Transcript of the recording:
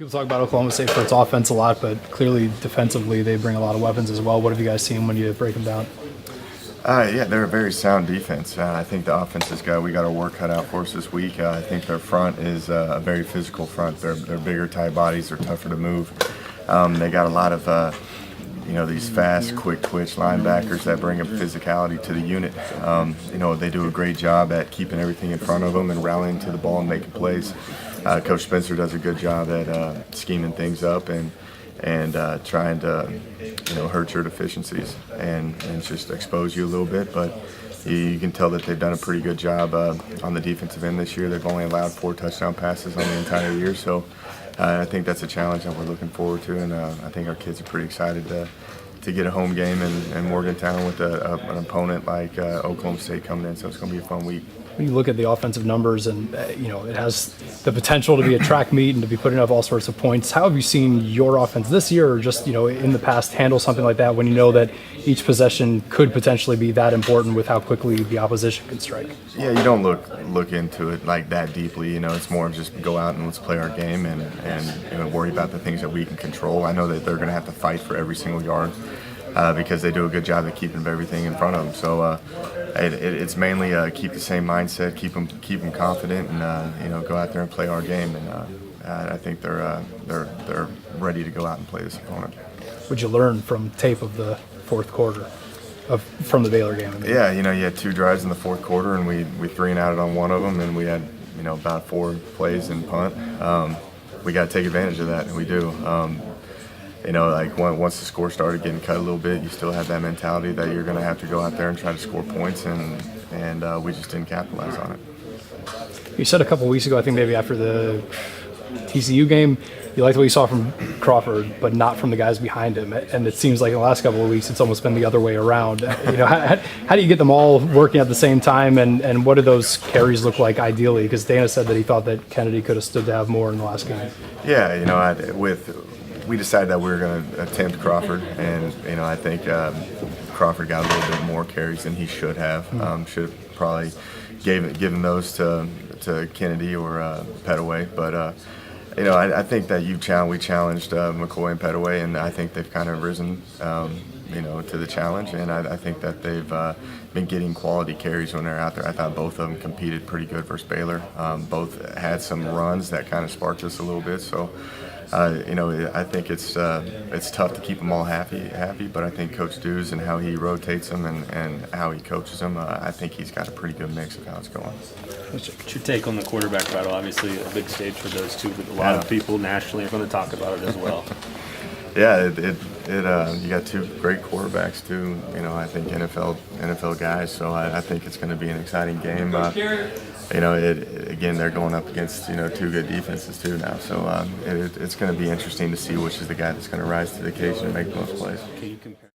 People talk about Oklahoma State for its offense a lot, but clearly defensively they bring a lot of weapons as well. What have you guys seen when you break them down? Yeah, they're a very sound defense. I think the offense we got our work cut out for us this week. I think their front is a very physical front. They're bigger, tight bodies. They're tougher to move. They got a lot of these fast, quick twitch linebackers that bring a physicality to the unit. They do a great job at keeping everything in front of them and rallying to the ball and making plays. Coach Spencer does a good job at scheming things up and trying to hurt your deficiencies and just expose you a little bit. But you can tell that they've done a pretty good job on the defensive end this year. They've only allowed 4 touchdown passes on the entire year, so I think that's a challenge that we're looking forward to, and I think our kids are pretty excited to get a home game in Morgantown with an opponent like Oklahoma State coming in, so it's going to be a fun week. When you look at the offensive numbers and, it has the potential to be a track meet and to be putting up all sorts of points, how have you seen your offense this year or just, in the past handle something like that when you know that each possession could potentially be that important with how quickly the opposition can strike? Yeah, you don't look into it like that deeply. It's more of just go out and let's play our game and worry about the things that we can control. I know that they're going to have to fight for every single yard because they do a good job of keeping everything in front of them. So it's mainly keep the same mindset, keep them confident, and go out there and play our game. And I think they're ready to go out and play this opponent. What'd you learn from tape of the fourth quarter from the Baylor game? Yeah, you had 2 drives in the fourth quarter, and we 3-and-outed on one of them, and we had about 4 plays in punt. We got to take advantage of that, and we do. Once the score started getting cut a little bit, you still have that mentality that you're going to have to go out there and try to score points, and we just didn't capitalize on it. You said a couple weeks ago, I think maybe after the TCU game, you liked what you saw from Crawford, but not from the guys behind him. And it seems like in the last couple of weeks, it's almost been the other way around. How do you get them all working at the same time, and what do those carries look like ideally? Because Dana said that he thought that Kennedy could have stood to have more in the last game. Yeah, we decided that we were going to attempt Crawford, and I think Crawford got a little bit more carries than he should have. Should have probably given those to Kennedy or Petaway, but I think that we challenged McCoy and Petaway, and I think they've kind of risen to the challenge, and I think that they've been getting quality carries when they're out there. I thought both of them competed pretty good versus Baylor. Both had some runs that kind of sparked us a little bit, so. I think it's tough to keep them all happy, but I think Coach Dews and how he rotates them and how he coaches them, I think he's got a pretty good mix of how it's going. What's your take on the quarterback battle? Obviously, a big stage for those two, but a lot of people nationally are going to talk about it as well. Yeah, you got 2 great quarterbacks too. I think NFL guys. So I think it's going to be an exciting game. Again, they're going up against 2 good defenses too now. So it's going to be interesting to see which is the guy that's going to rise to the occasion and make the most plays. Can you compare?